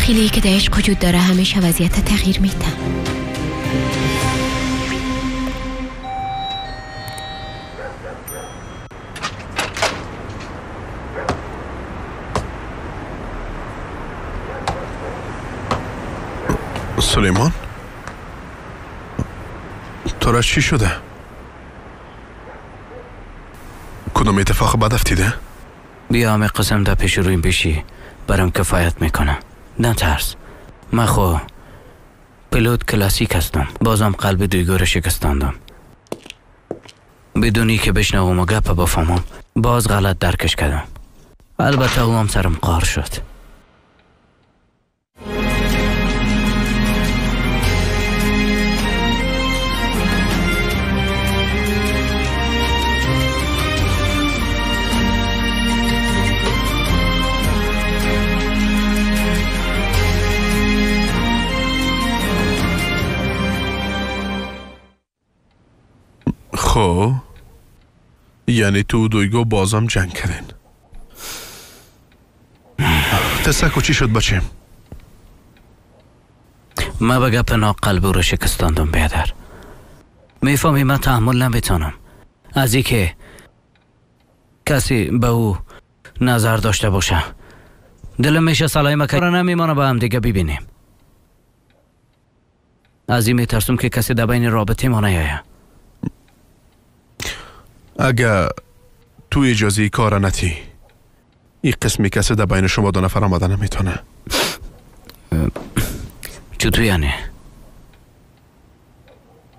داخلی که در عشق وجود داره همیشه وضعیت تغییر میده. سلیمان تو را چی شده؟ کدوم اتفاق بد افتیده؟ بیا همه قسم در پیش رویم بشی برام کفایت میکنه. نه ترس، من خو پلوت کلاسیک هستم. بازم قلب دویگو را شکستاندم بدونی که بشنوم و گپ بفهمم. باز غلط درکش کردم. البته او هم سرم قار شد. خب یعنی تو دویگو بازم جنگ کردین. تسکو چی شد بچه؟ من به گپ ناقلب او را شکستاندم بیادر. میفهمی من تحمل نمیتونم از ای که کسی به او نظر داشته باشه. دلم میشه سلایم که نمیمانه با هم دیگه ببینیم. از این میترسم که کسی در بین رابطه ما نیایه. اگه تو اجازه کار نتی این قسمی کسی در بین شما دو نفر آمده نمیتونه. چطور یعنی؟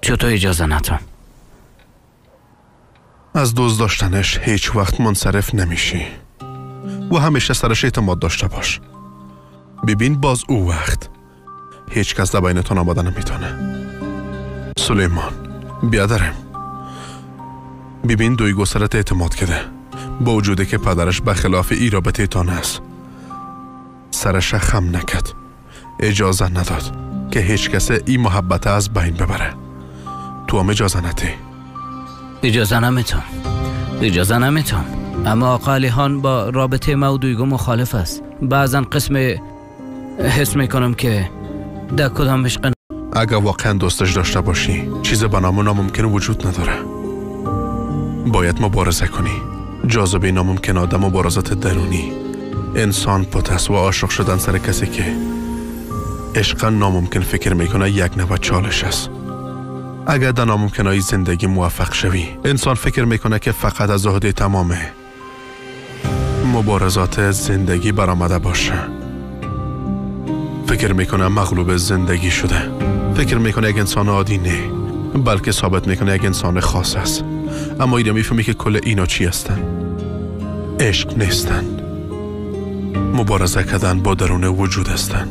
چطور اجازه نتم؟ از دوست داشتنش هیچ وقت منصرف نمیشی و همیشه سرش اعتماد داشته باش. ببین باز او وقت هیچ کس در بینتون آمده نمیتونه. سلیمان بیادرم، ببین دویگو سرت اعتماد کرده با وجوده که پدرش بخلاف ای رابطه تان است. سرش خم نکد، اجازه نداد که هیچ کس این محبت از بین ببره. تو هم اجازه ندی. اجازه نمیتونم. اما آقا علیخان با رابطه ما و دویگو مخالف است. بعضا قسم حس میکنم که در کدام عشق. اگر واقعا دوستش داشته باشی چیز به نام ناممکن وجود نداره. باید مبارزه کنی. جاذبه ناممکن آدم مبارزات درونی. انسان پتس و عاشق شدن سر کسی که عشق ناممکن فکر میکنه یک نوع چالش است. اگر در ناممکنهای زندگی موفق شوی انسان فکر میکنه که فقط از عهده تمام مبارزات زندگی برآمده باشه. فکر میکنه مغلوب زندگی شده. فکر میکنه یک انسان عادی نه، بلکه ثابت میکنه یک انسان خاص است. اما اینا میفهمی که کل اینا چی هستن؟ عشق نیستن، مبارزه کردن با درون وجود هستن.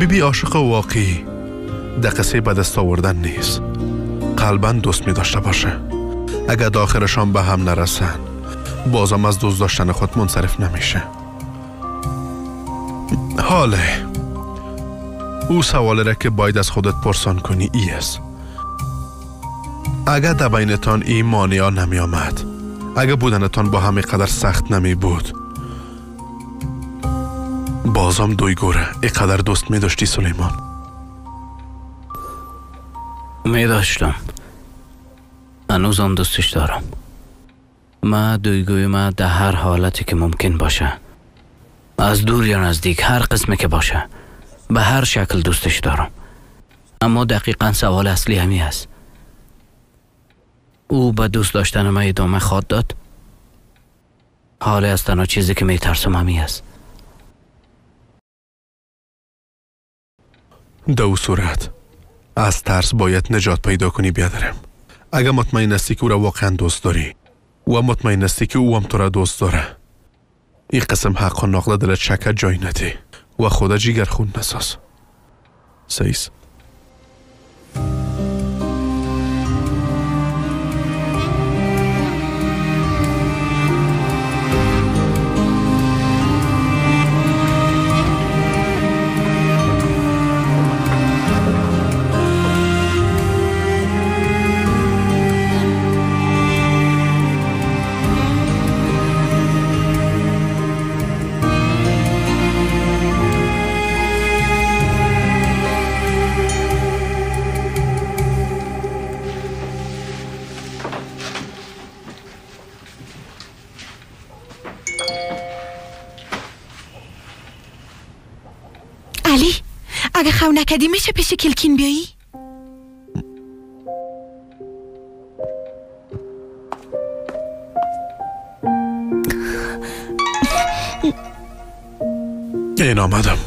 بی عاشق واقعی دقیقه به دست آوردن نیست، قلباً دوست می داشته باشه. اگر داخلشان به هم نرسن بازم از دوست داشتن خود منصرف نمیشه. حاله او سوالی را که باید از خودت پرسان کنی ای است: اگر در بینتان این مانعا نمی آمد، اگر بودنتان با همه قدر سخت نمی بود، بازم دویگوره اینقدر دوست می داشتی سلیمان؟ می داشتم. هنوزم دوستش دارم. من دویگوی من در هر حالتی که ممکن باشه، از دور یا نزدیک، هر قسمی که باشه، به هر شکل دوستش دارم. اما دقیقاً سوال اصلی همی هست: او به دوست داشتن من ادامه خواهد داد؟ حالی از تنها چیزی که می ترسم همی هست. دو صورت از ترس باید نجات پیدا کنی بیادرم. اگر مطمئن هستی که او را واقعا دوست داری و مطمئن هستی که او هم تو را دوست داره، این قسم حق و نقل دلت شکر جای ندی و خدا جیگر خون نساز. سیز علی اگه خو نکدی میشه پیش کلکین بیایی؟ این آمدم.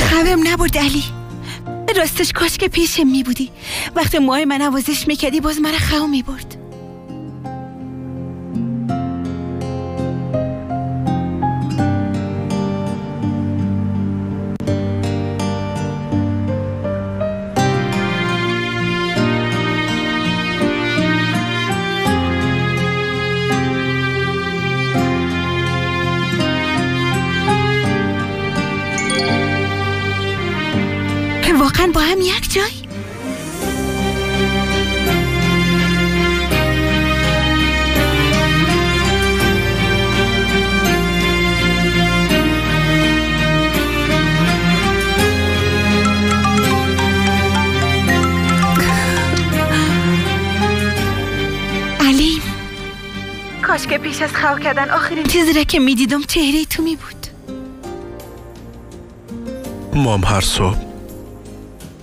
خوابم نبرد علی. راستش کاش که پیشم می بودی. وقتی موهای من نوازش میکردی باز من خواب می برد. واقعا با هم یک جای؟ علی کاش که پیش از خواب کردن آخرین چیزی را که میدیدم چهره تو می بود. مام هر صبح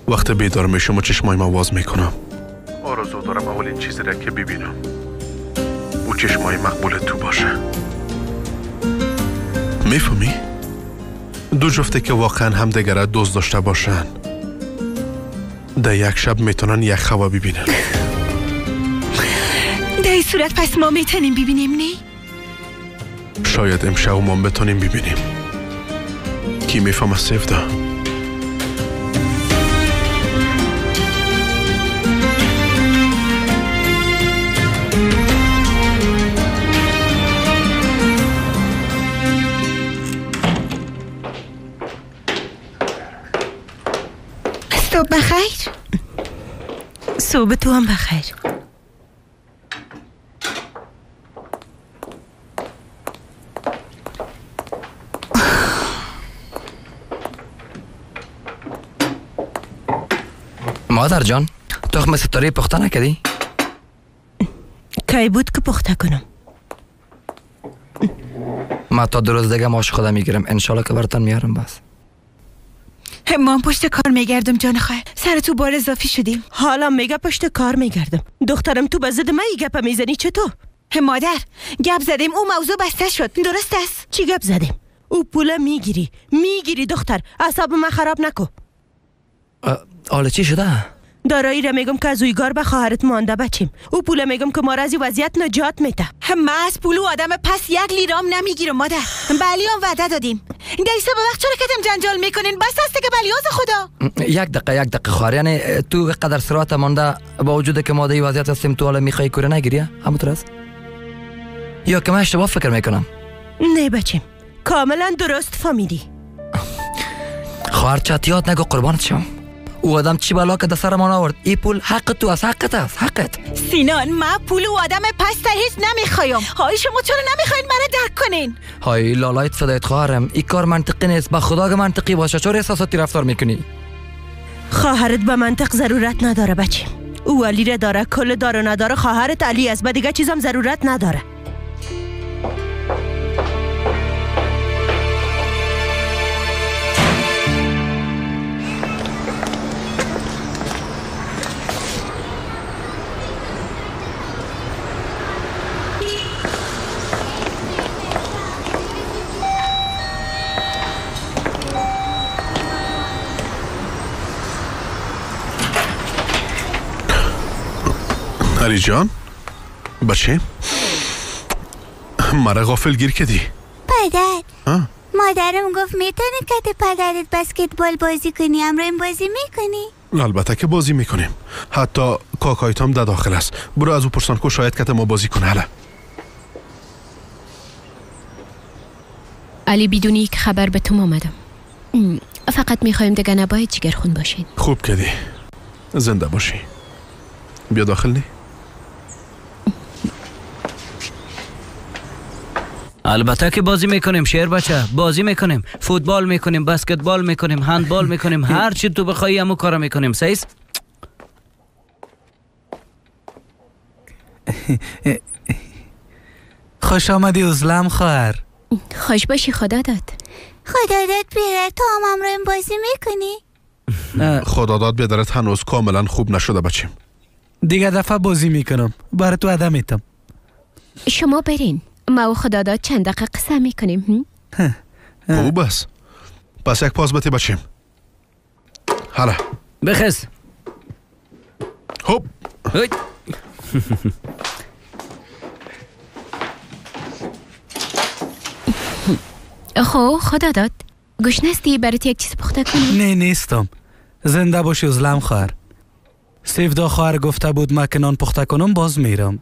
وقت بیدار میشم و چشمایم آواز میکنم. آرزو دارم اولین چیزی را که ببینم او چشمای مقبول تو باشه. میفهمی؟ دو جفته که واقعا هم دیگر دوست داشته باشن در یک شب میتونن یک خواب ببینن. در این صورت پس ما میتونیم ببینیم نه؟ شاید امشب ما بتونیم ببینیم. کی میفهمه سیفده؟ صبح بخیر. صبح تو هم بخیر. مادر جان تخم ستاره پخته نکردی؟ کی بود که پخته کنم؟ ما تا 2 روز دیگه ماش خودم میگیرم انشالله که براتون میارم. بس ما پشت کار میگردم جان خواهر. سر تو بار اضافی شدیم. حالا میگه پشت کار میگردم. دخترم تو بزد من ای گپ میزنی چطور؟ مادر گپ زدیم او موضوع بسته شد. درست است؟ چی گپ زدیم؟ او پول میگیری دختر. اعصاب من خراب نکو. حالا چی شده؟ دارایی را میگم که از اویگار به خواهرت مانده بچیم. او پول میگم که ما را از وضعیت نجات میده. ما از پول و آدم پس 1 لیرام نمیگیرم مادر. بلیام وعده دادیم. دیسه به وقت چرا کتم جنجال میکنین؟ بس هسته که بلیاز خدا. یک دقیقه خواهر، یعنی تو قدر سرعت مانده با وجود که ما در وضعیت هستیم تو حالا میخوای کوره نگیری؟ همونطور است؟ یا که من اشتباه فکر میکنم؟ نه بچیم کاملا درست فهمیدی. خواهر چتیات نگو قربانت شم. او آدم چی بلا که در سرمان آورد؟ این پول حق تو است. حقت است. حقت. سینان من پول و آدم پس هیچ نمیخوایم. های شما چرا نمیخواین منو درک کنین؟ های لالایت صدایت خواهرم این کار منطقی نیست. با خدا که منطقی باشه چرا احساساتی رفتار میکنی؟ خواهرت به منطق ضرورت نداره بچه. او علی را داره، کل داره نداره. خواهرت علی است، به دیگه چیزم ضرورت نداره. علی جان بچه مرا غافل گیر کردی. پدر مادرم گفت میتونی که پدرت بسکتبال بازی کنی. امروز بازی میکنی؟ البته که بازی میکنیم. حتی کاکایت هم در داخل است. برو از او پرسان که شاید که ما بازی کنه. هلا علی بدونی که خبر به تو آمدم. فقط میخوایم دیگه نباید جگرخون باشین. خوب کردی. زنده باشی. بیا داخل نی. البته که بازی میکنیم شیر بچه، بازی میکنیم، فوتبال میکنیم، بسکتبال میکنیم، هندبال میکنیم، هر چی تو بخوای همون کارا میکنیم. صحیح؟ خوش آمدی عزلم خواهر. خوش باشی. خدا داد. خدا داد بیارت. تو هم امرو بازی میکنی؟ خدا داد بیادرت هنوز کاملا خوب نشده بچیم. دیگه دفعه بازی میکنم. برای تو عدم ایتم. شما برین، ما و خدا داد چند دقیقه قصه میکنیم. خوب است. پس یک پاس بتی بچیم. حالا بخز. خوب. خب خدا داد. گوش نستی برات یک چیز پخته کنیم؟ نه نیستم. زنده باشی عزلم خواهر. سیفدا خواهر گفته بود ما که نان پخته کنم باز میرم.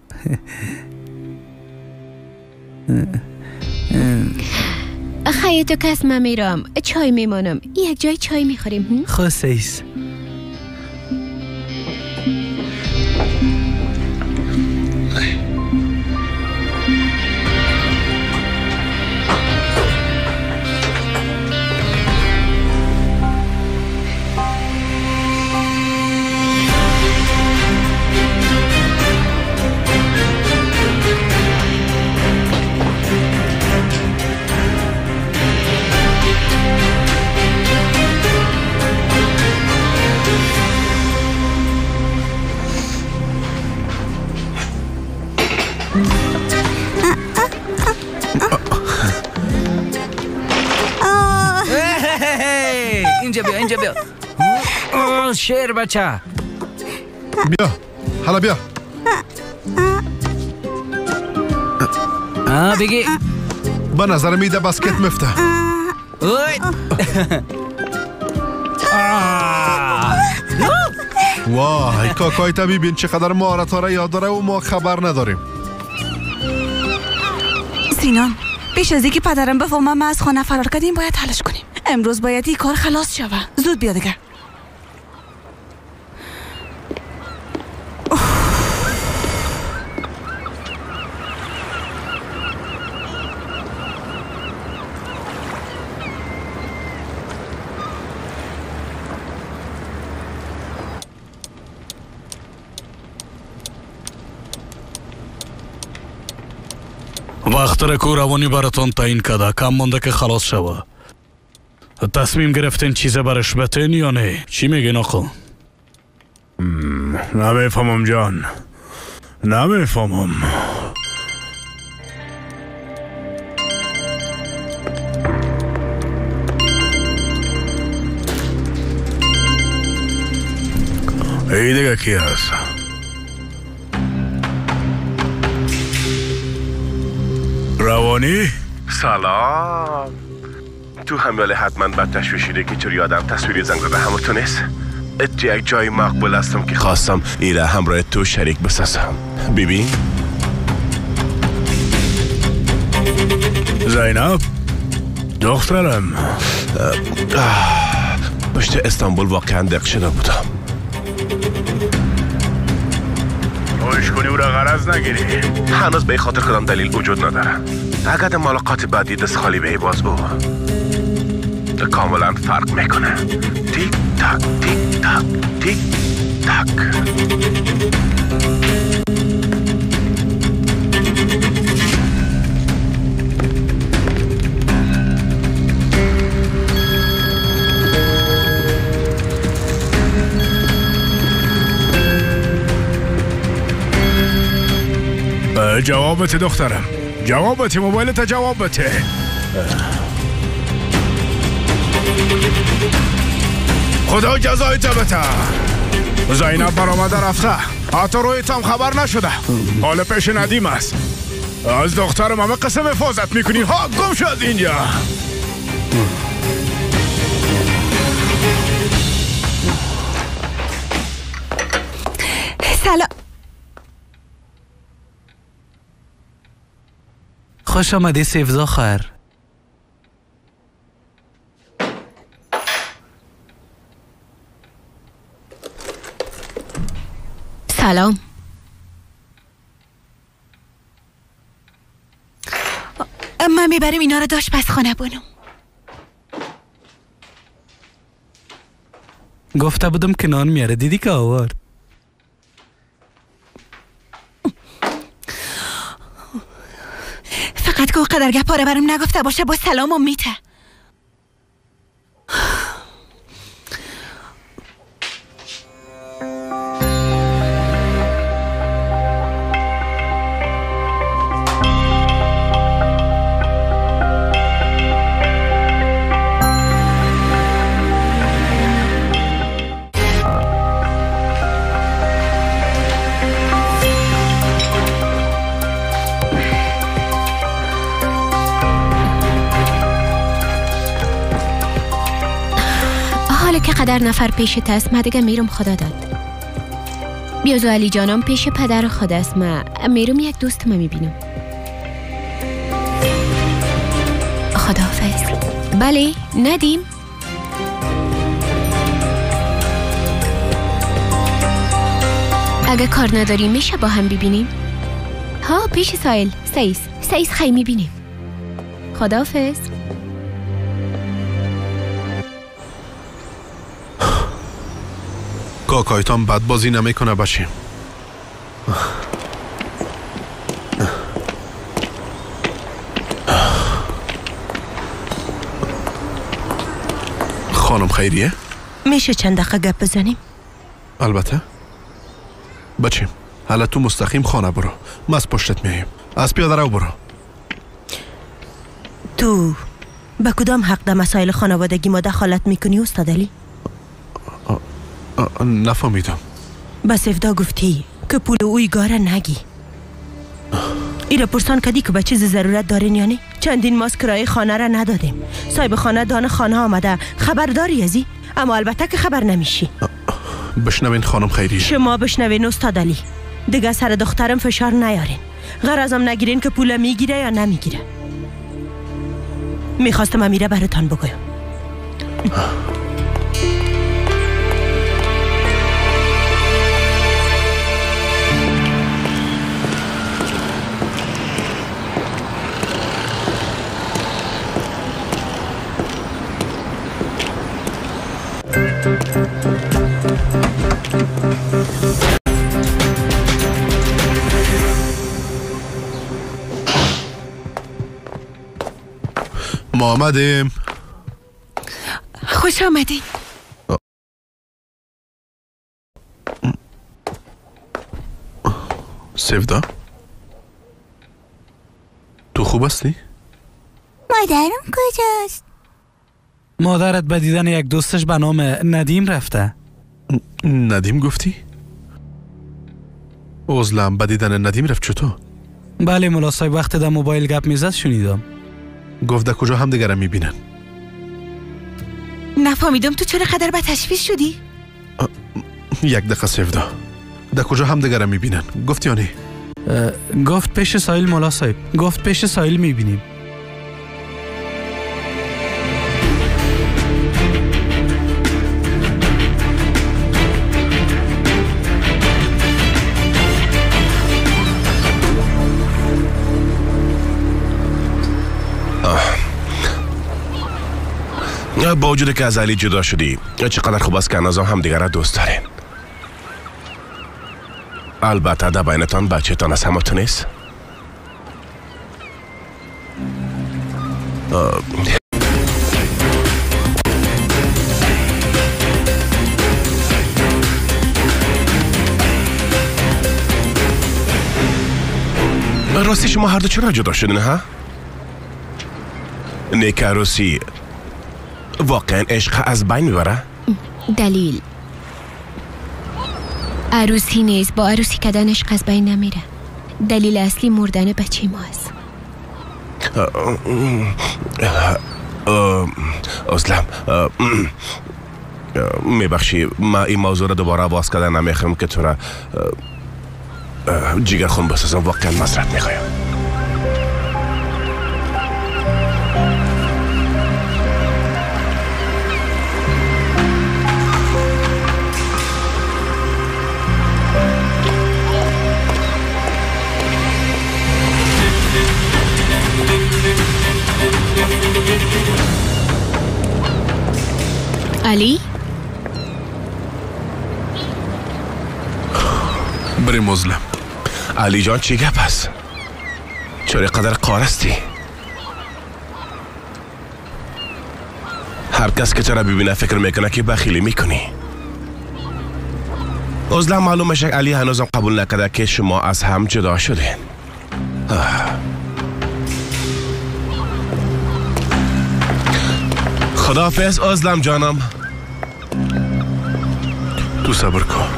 خیلی تو کس من میرم. چای میمانم. یک جای چای میخوریم. خوشیست. اینجا بیا. شیر بچه بیا. حالا بیا. بگی. به نظر میده بسکت مفته. وای کاکای تا ببین چقدر مهارت ها را یاد داره و ما خبر نداریم. سینان پیش از اینکه پدرم بفهمه ما از خانه فرار کردیم باید حلش کنیم. امروز باید این کار خلاص شوه. زود بیا دیگه. وقت رکو روانی براتون تعیین کرده. کم مونده که خلاص شوه. تصمیم گرفتین چیزه برش بتین یا نه؟ چی میگین آقا؟ نمیفهمم جان. نمیفهمم. ای دیگه کی هست؟ روانی؟ سلام. تو همیاله حتما بد تشویشیده که چرا یادم تصویری زنگ به همتون نیست. یک جای مقبول هستم که خواستم ایره همراه تو شریک بسازم. ببین زینب دخترم. پشت استانبول واقعا دق شده بودم. روش کنی او را غرض نگیری. هنوز به خاطر کدام دلیل وجود نداره. اگر ملاقات بعدی دست خالی به باز او کاملا فرق میکنه. تیک تاک تیک تاک تیک تاک. جوابت دخترم. جوابت موبایلت. جوابت خدا جزای بده. زینب برآمده رفته. حتی رویت هم خبر نشده. حال پیش ندیم است. از دخترم همه قسم حفاظت میکنی. ها گم شد اینجا. سلام. خوش آمدی سیفزا خواهر. سلام. اما میبرم اینا رو آشپزخانه بونم. گفته بودم که نان میاره، دیدی که آورد. فقط که قدر گپاره برام نگفته باشه با سلامم میته. که قدر نفر پیشت است، ما دیگه میرم خدا داد. بیازو علی جانم پیش پدر خود است، ما میرم یک دوستم میبینم. خداحافظ. بله ندیم. اگه کار نداریم میشه با هم ببینیم. ها پیش سایل سیس خیلی میبینیم. خداحافظ. کاکایتان بد بازی نمیکنه باشیم. خانم خیریه؟ میشه چند دقیقه گپ بزنیم؟ البته. بچیم حالا تو مستقیم خانه برو، ما از پشتت میاییم. از پیاده رو برو. تو به کدام حق در مسائل خانوادگی ما دخالت میکنی استاد علی؟ نفهمیدم. بس افدا گفتی که پول اوی گاره نگی. ایره پرسان کدی که به چیز ضرورت دارین یا نه؟ چندین ماست کرایه خانه را ندادیم. صاحب خانه دان خانه آمده، خبرداری ازی؟ اما البته که خبر نمیشی. بشنوین خانم خیری. شما بشنوین استاد علی. دیگه سر دخترم فشار نیارین. غرضم نگیرین که پول میگیره یا نمیگیره. میخواستم امیره براتان بگویم. ما آمدیم. خوش آمدین. سفدا تو خوب هستی؟ مادرم کجاست؟ مادرت به دیدن یک دوستش به نام ندیم رفته. ندیم گفتی؟ عزلم به دیدن ندیم رفت چطور؟ بله ملا صاحب وقت در موبایل گپ میزد شنیدم. گفت در کجا هم دیگرم میبینن؟ نفهمیدم تو چرا قدر به تشویش شدی؟ یک دقیقه سفدا در کجا هم دیگرم میبینن؟ گفت یا نه؟ گفت پیش سایل ملا صاحب. گفت پیش سایل میبینیم. با وجود که از علی جدا شدی چقدر خوب است که نظام هم دیگر را دوست دارین. البته در بینتان بچه تان از همتون نیست. راستی شما هر دو چرا جدا شدین ها؟ نیک عروسی واقعا عشق از بین میبره؟ دلیل عروسی نیست، با عروسی کردن عشق از بین نمیره. دلیل اصلی مردن بچه ما است. اسلام میبخشی من این موضوع را دوباره باز کردن نمیخوام که تو را جگر خون بسازم. واقعا معذرت میخوایم. علی؟ بریم مظلم. علی جان چی گپ است؟ چرا قدر قارستی؟ هر کس که چرا ببینه فکر میکنه که بخیلی میکنی. عزلم معلومه شک علی هنوزم قبول نکرده که شما از هم جدا شدین. خداحافظ عزلم جانم. تو صبر کن.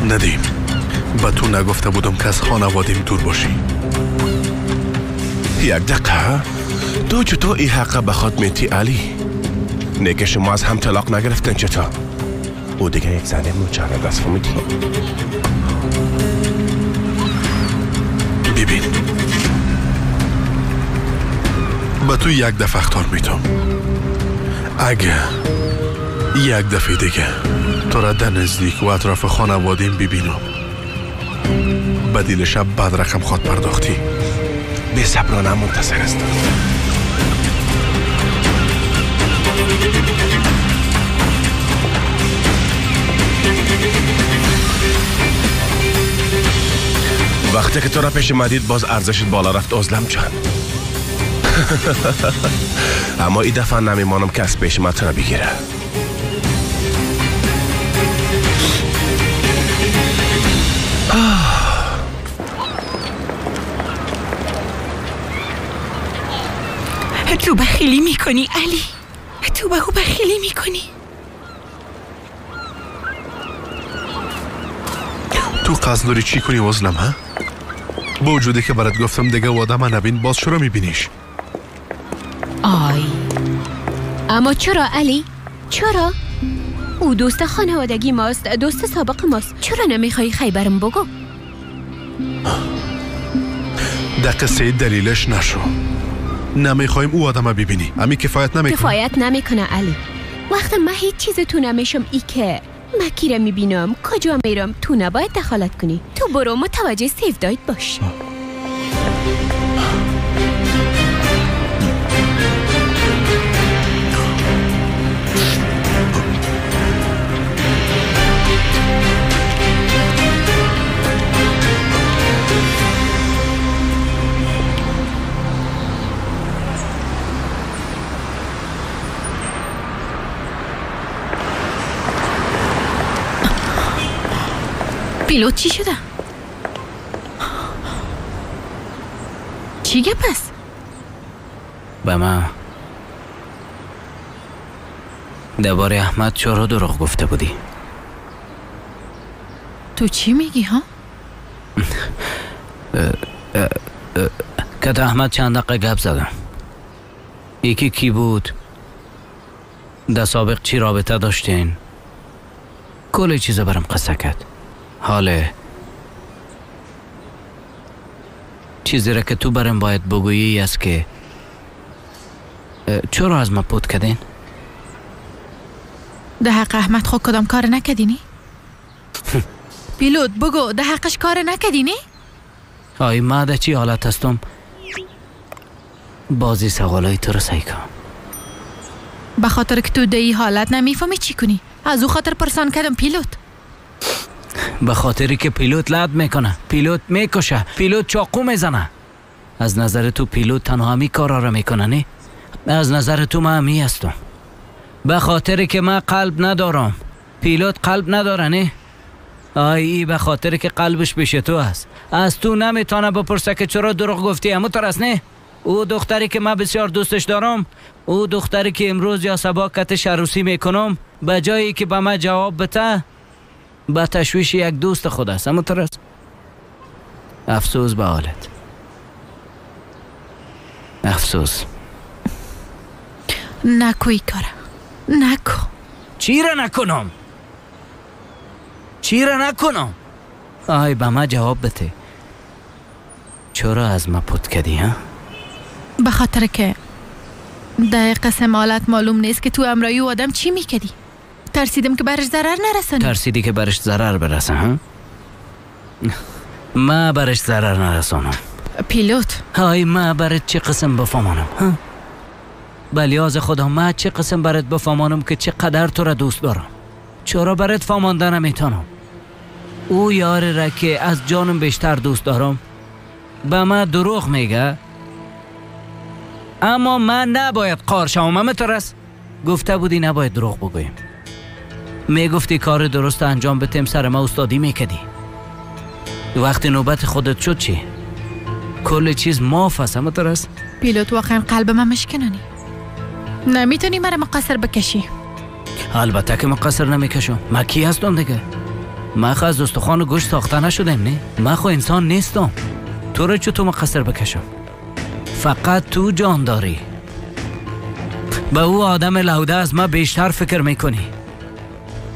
ندیم، با تو نگفته بودم که از خانوادیم دور باشی. یک دقیقه تو چطور این حقه به خود میتی علی؟ نه که شما از هم طلاق نگرفتن چطور؟ او دیگه یک زنه موچانه دست فهمیدی؟ ببین با تو یک دفعه اختار میتم. اگه یک دفعه دیگه تو را در نزدیک و اطراف خانوادیم ببینم بدیل شب بعد رقم خود پرداختی. بی صبرانه منتظر هستم. وقتی که تو را پیش مدید باز ارزشت بالا رفت عزلم جان. اما این دفعه نمیمانم که از پیش من تو را بگیره. تو بخیلی میکنی علی، تو به او بخیلی میکنی. تو قصد داری چی کنی عزلم ها؟ با وجودی که برات گفتم دیگه واده من نبین باز چرا میبینیش؟ آی اما چرا علی؟ چرا؟ او دوست خانوادگی ماست، دوست سابق ماست. چرا نمیخوای خیبرم بگو؟ دقیقه سه دلیلش نشو. نمیخوایم او آدم ببینی. امی کفایت نمیکنه. کفایت نمیکنه علی. وقتی من هیچ چیز تو نمیشم ای که مکیره میبینم کجا میرم تو نباید دخالت کنی. تو برو متوجه سیف دایت باش. پیلوت چی شده؟ چی گپ است؟ به من درباره احمد چرا دروغ گفته بودی؟ تو چی میگی ها؟ که احمد چند دقیقه گپ زدم. یکی کی بود؟ در سابق چی رابطه داشتین؟ کلی چیزا برام قصه کرد. حاله چیزی را که تو برام باید بگویی است که چرا از ما پود کردین؟ ده حق احمد خود کدام کار نکدینی؟ پیلوت بگو ده حقش کار نکدینی؟ آی ما ده چی حالت هستم؟ بازی سوالای تو رو سعی کن. به خاطر که تو ده ای حالت نمیفهمی چی کنی؟ از او خاطر پرسان کردم پیلوت. به خاطری که پیلوت لد میکنه، پیلوت میکشه، پیلوت چاقو میزنه. از نظر تو پیلوت تنها همی کارا را میکنه نه؟ از نظر تو من همی هستم. به خاطری که من قلب ندارم، پیلوت قلب نداره نه؟ آی به خاطری که قلبش پیش تو است. از تو نمیتونه بپرسه که چرا دروغ گفتی. اما ترس نه؟ او دختری که من بسیار دوستش دارم، او دختری که امروز یا صبح کتش عروسی میکنم، به جایی که به من جواب بده با تشویش یک دوست خود است. اما ترس افسوس به حالت. افسوس. نکوی کاره نکو. چی را نکنم؟ چی را نکنم؟ آی به من جواب بده. چرا از ما پود کردی ها؟ به خاطر که در قسم حالت معلوم نیست که تو امرایی و آدم چی میکردی. ترسیدم که برش ضرر نرسانی. ترسیدی که برش ضرر برسه ها؟ ما برش ضرر نرسانم. پیلوت های ما برات چه قسم بفهمانم ها؟ بلیاز خدا ما چه قسم برات بفهمانم که چقدر تو را دوست دارم. چرا برات فهمانده نمیتونم؟ او یار را که از جانم بیشتر دوست دارم به ما دروغ میگه، اما من نباید قار شوم. مترس گفته بودی نباید دروغ بگویم. میگفتی کار درست انجام بتیم، سر ما استادی میکدی. وقتی نوبت خودت شد چی؟ کل چیز معاف است. مترس پیلوت واقعا قلب من مشکنانی. نمیتونی مرا مقصر بکشی. البته که مقصر نمیکشم. من کی هستم دیگه؟ من خو از استخوان و گوشت ساخته نشدم. نه من خو انسان نیستم. تو رو چطور مقصر بکشم؟ فقط تو جان داری. به او آدم لوده از ما بیشتر فکر میکنی.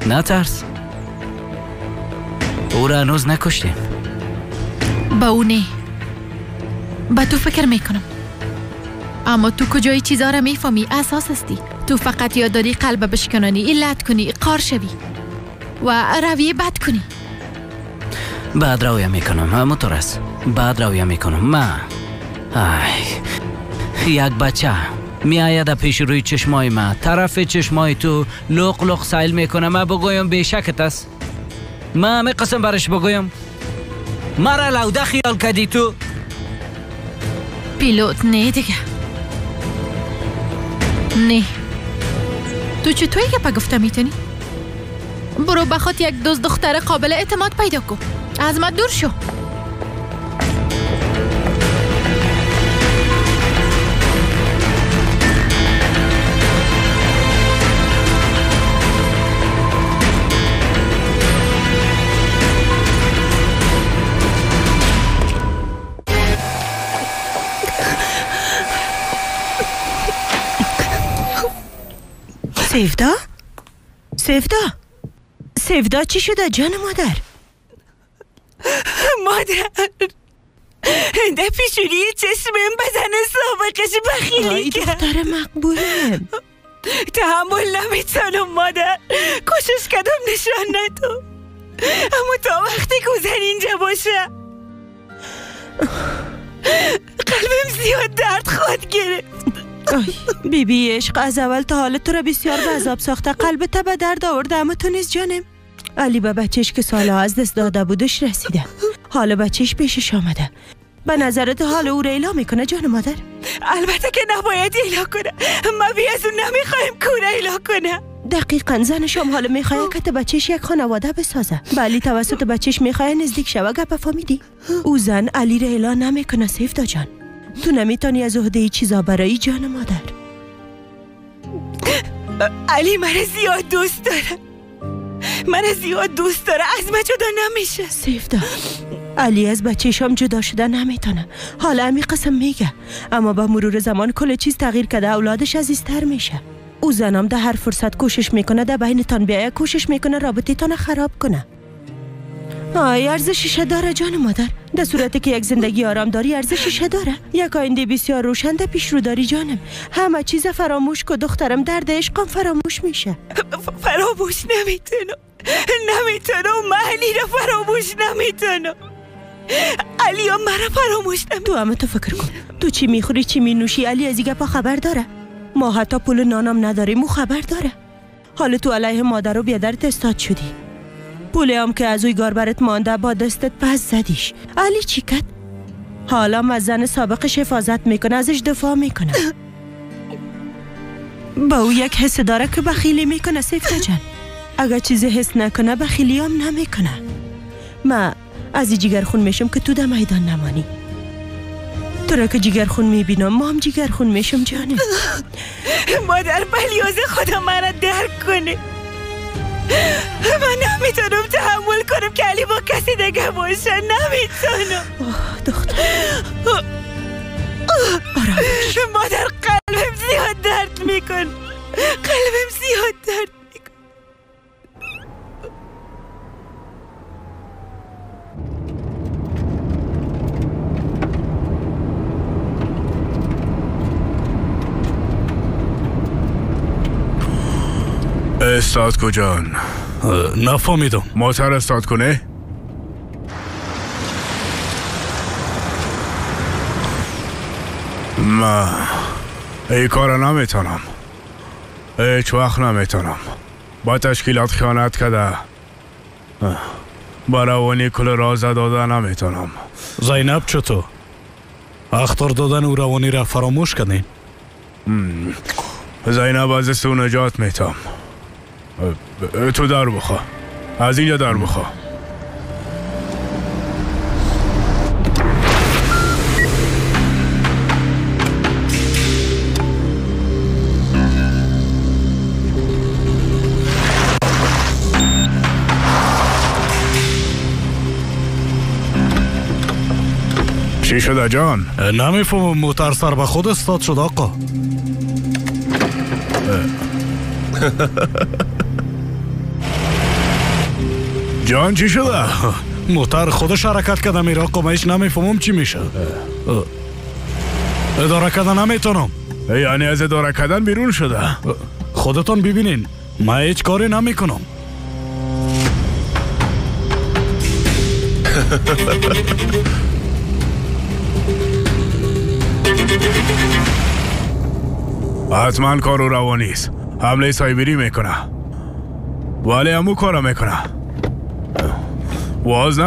نترس، او را هنوز نکشتیم. با او نه، با تو فکر میکنم. اما تو کجای چیزا را میفهمی؟ اساس هستی. تو فقط یاد داری قلب بشکنانی، علت کنی، قار شوی و رویه بد کنی. بعد رویه میکنم. مترس بعد رویه میکنم. من یک بچه میآید پیش روی چشمای ما، طرف چشمای تو لق لق سایل میکنه. من بگویم بیشکت است؟ من همه قسم برش بگویم؟ مرا لوده خیال کردی تو؟ پیلوت نه دیگه، نه. تو چطوری که پا گفته میتونی؟ برو بخواد یک دوست دختر قابل اعتماد پیدا کن. از من دور شو. سیفدا؟ سیفدا چی شده جان مادر؟ مادر ده پیشونی چشمم بدن سابقش بخیلی کرد. دختر مقبولم. تحمل نمیتونم مادر. کوشش کردم نشان ندم، اما تا وقتی کوزن اینجا باشه قلبم زیاد درد خواهد گرفت. بیبی عشق از اول تا حال تو را بسیار به عذاب ساخته، قلبت به درد آورده، اما تو نیز جانم. علی به بچهش که سالها از دست داده بودش رسیده. حال بچهش پیشش آمده. به نظرت حال او را ایلا میکنه جان مادر؟ البته که نباید ایلا کنه. ما بی از اون نمیخوایم کونه ایلا کنه. دقیقا زنش هم حالا میخواه که بچهش یک خانواده بسازه. علی توسط بچهش میخواه نزدیک شوه. گپ فهمیدی؟ او زن علی را ایلا نمیکنه. سیفدا جان تو نمیتونی از عهده چیزا برای جان مادر. علی من زیاد دوست داره. از من جدا نمیشه. سیفدا علی از بچه‌ش هم جدا شده نمیتونه. حالا امی قسم میگه، اما با مرور زمان کل چیز تغییر کرده. اولادش عزیزتر میشه. او زنم ده هر فرصت کوشش میکنه ده بینتان بیایه، کوشش میکنه رابطتان خراب کنه. ارزشش داره جان مادر. در صورتی که یک زندگی آرام داری ارزشش داره. یک آینده بسیار روشن در پیش رو داری جانم. همه چیز فراموش که دخترم، درد عشقم فراموش میشه. فراموش نمیتونم. من علی را فراموش نمیتونم. علی هم مرا فراموش نمیتونم. تو همه تو فکر کن. تو چی میخوری چی مینوشی علی از این گپا خبر داره. ما حتی پول نانم نداریم او خبر داره. حالا تو علیه مادر و بیادرت استاد شدی. پولی هم که از اوی گاربرت مانده با دستت پس زدیش. علی چی کد؟ حالا از زن سابقش حفاظت میکنه، ازش دفاع میکنه. با او یک حس داره که بخیلی میکنه. سیفتا جان اگر چیزی حس نکنه بخیلی هم نمیکنه. من از این جگر خون میشم که تو در میدان نمانی. تو را که جگر خون میبینم ما هم جگر خون میشم جانم. مادر بلیاز خدا مرا درک کنه. من نمیتونم تحمل کنم که علی با کسی دیگه باشه. نمیتونم. دختر آرامش. مادر قلبم زیاد درد میکن. استاد کجان؟ نفهمیدم. موتر استاد کنه؟ ما ای کار نمیتونم. هیچ وقت نمیتونم. با تشکیلات خیانت کرده. با روانی کل راز داده نمیتونم. زینب چطور؟ اختار دادن او روانی را فراموش کردین؟ زینب از سو نجات میتم. تو در بخوا. از اینجا در بخوا. چی شده جان؟ نمیفهمم موتر سر به خود استاد شد آقا. جان چی شده؟ موتر خودش حرکت کرده میره آقا. من هیچ نمیفهمم چی میشه. اداره کردن نمیتونم. یعنی از اداره کردن بیرون شده؟ خودتون ببینین من هیچ کاری نمیکنم. حتما کارو روانیست. حمله سایبری میکنه ولی همو کارو میکنه. واز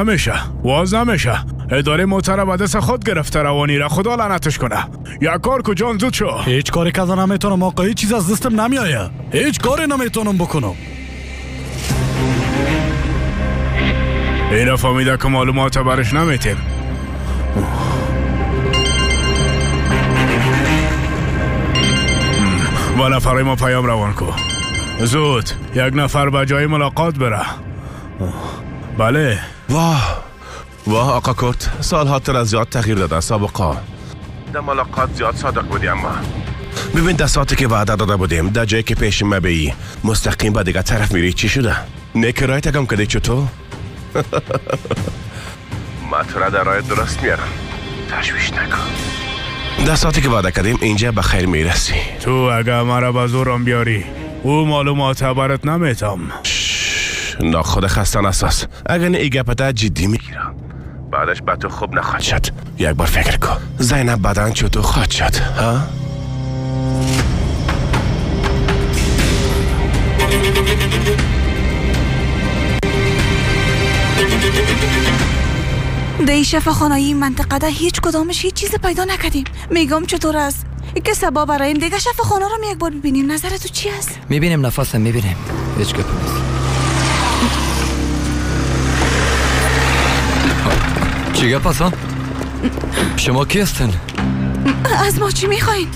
نمیشه. اداره موتر به دست خود گرفته روانی را. خدا لعنتش کنه. یا کار کجان زود شو. هیچ کاری کردن نمیتونم آقا. هیچ چیز از دستم نمیایه. هیچ کاری نمیتونم بکنم. اینا فهمیده که معلومات برش نمیتیم. با نفرای ما پیام روان کو. زود یک نفر به جای ملاقات بره. بله. واه آقا کرد. سالها تر از زیاد تغییر داده سابقا. در ملاقات زیاد صادق بودیم ما. ببین دستاتی که وعده داده بودیم در جایی که پیش ما بیایی مستقیم به دیگه طرف میری. چی شده؟ نکرایت اگم کده چطور؟ ما تو را در راه درست میارم. تشویش نکن. دستاتی که وعده کردیم اینجا به خیر میرسی. تو اگه مرا به زورم بیاری او معلومات برات نمیتم. ناخود خستان اساس. اگر نه ای گپتا جدی میگیرم بعدش به تو خوب نخواهد شد. یک بار فکر کن زینب بدن چطور خواهد شد ها؟ در شفاخانه‌ای این منطقه ده هیچ کدامش هیچ چیز پیدا نکردیم. میگم چطور است که سبا برای این دیگه شفاخانه رو یک بار ببینیم. نظر تو چی است؟ میبینیم نفسم میبینیم. هیچ گپ نیست. چی گپ است؟ شما کی هستین؟ از ما چی میخواین؟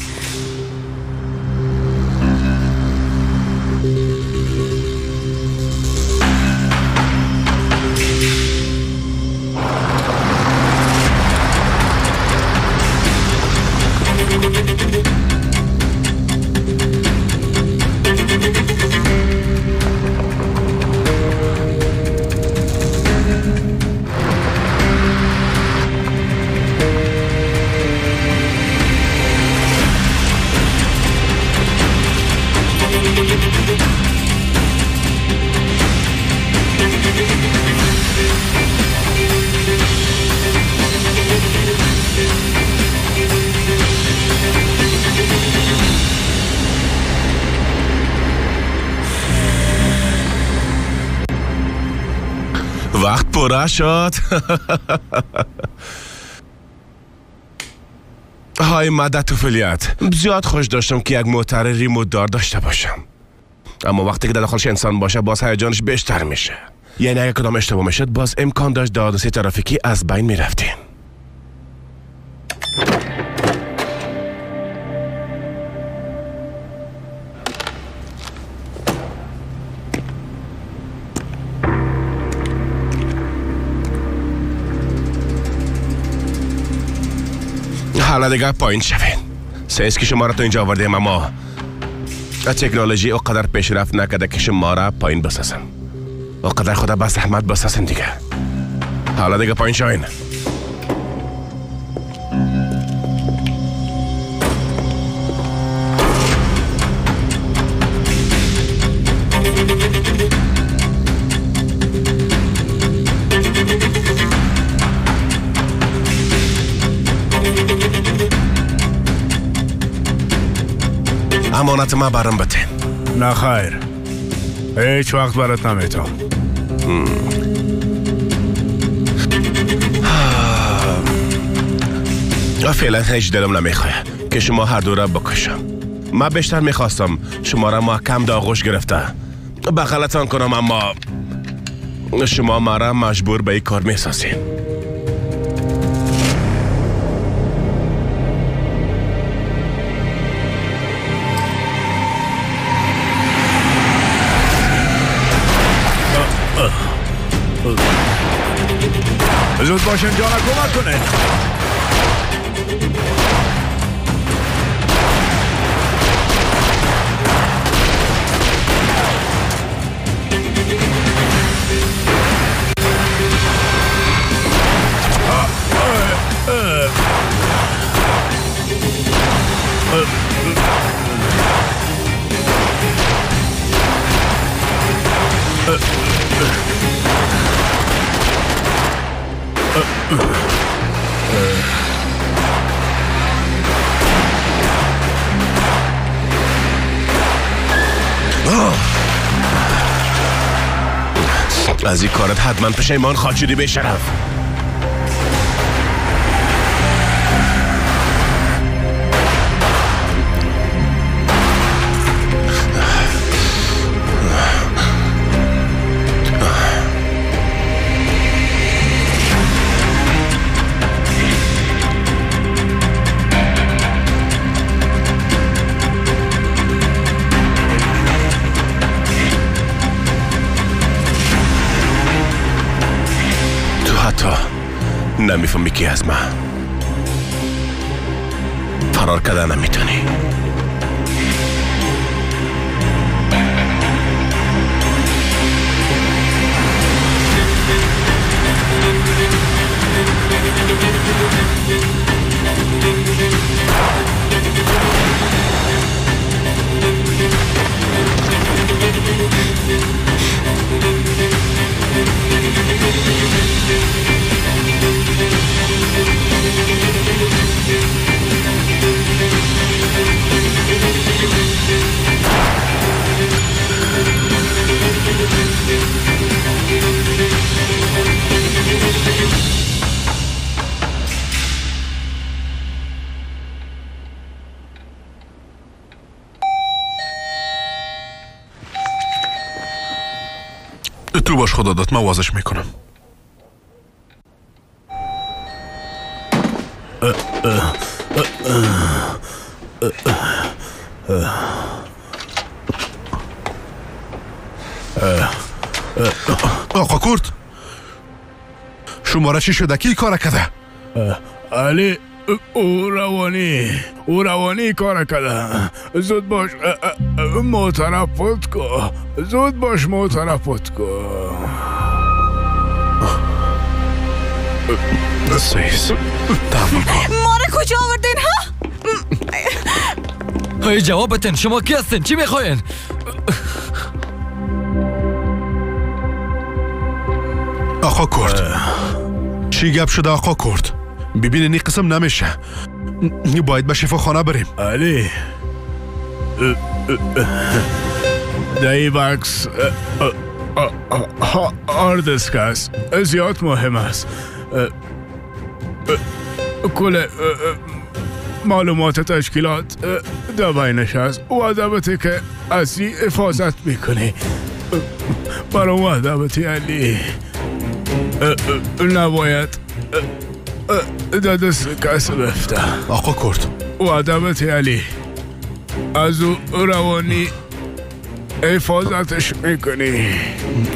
وقت پره شد. های مدت و فعالیت. زیاد خوش داشتم که یک موتر ریموت دار داشته باشم، اما وقتی که در داخلش انسان باشه باز هیجانش بیشتر میشه. یعنی اگه کدام اشتباه میشد باز امکان داشت در حادثه ترافیکی از بین میرفتیم. حالا دیگه پایین شوین. سیز که شما را تو اینجا آوردیم، اما تکنولوژی اقدر پیشرفت نکرده که شما را پایین بسازم. اقدر خدا بس رحمت بسازم دیگه. حالا دیگه پایین شوین. امانت ما برام بده. نه خیر، هیچ وقت برات نمیتم. فعلا هیچ دلم نمیخواه که شما هر دو را بکشم. من بیشتر میخواستم شما را محکم در آغوش گرفته بغلتان کنم، اما شما مرا مجبور به این کار میسازین. زود باشین جانا کمک کنه. از این کارت حتما پشیمان خواهد شدی به شرف. نمیفهمی که از من فرار کردن نمیتونی. تو باش خدا داد، من وازش میکنم. آقا کورت، شما را چی شده؟ کی کار کرده؟ علی، او روانی کار کرده. زود باش معترفت کن. زود باش معترفت کن. سیز تحمل کن. ما را کجا آوردین ها؟ های جواب بتن، شما کی هستین؟ چی میخواین؟ آقا کورت، چی گپ شده آقا کورت؟ ببینین این قسم نمیشه، باید به شفاخانه بریم. علی، دایی بکس هارد دیسک است، زیاد مهم است. کل معلومات تشکیلات در بینش است و البته که از این حفاظت میکنی. برای البته علی نباید در دست کسی بفته. آقا کورت، و البته علی از او روانی حفاظتش میکنی.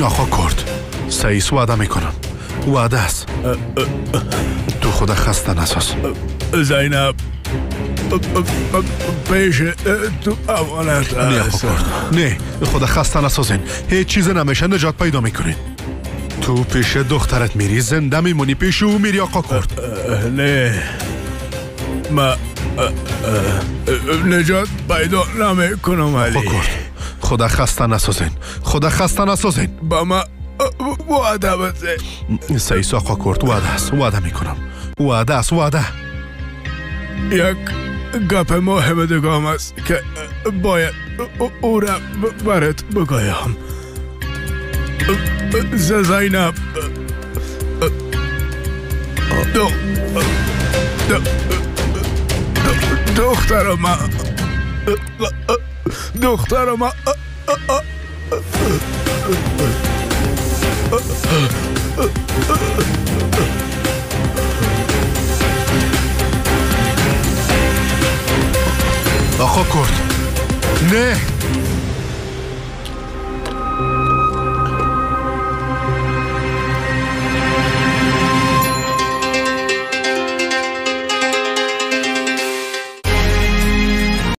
آقا کورت، سعیس وعده میکنم، وعده است. تو خدا خسته نساز. زینب پیش تو امانت است. نه آقا کورت، نه، خدا خسته نسازین. هیچ چیز نمیشه، نجات پیدا میکنین. تو پیش دخترت میری، زنده میمونی، پیش او میری آقا کورت. نه، ما نجات پیدا نمیکنم علی. آقا کورت، خدا خسته نسازین، خدا خسته نسازین. با ما وعده بده. سعیس آقا کورت، وعده است، وعده میکنم، وعده است، وعده. یک گپ مهم دگام است که باید او را برات بگویم. زینب دخترم آقا کرد نه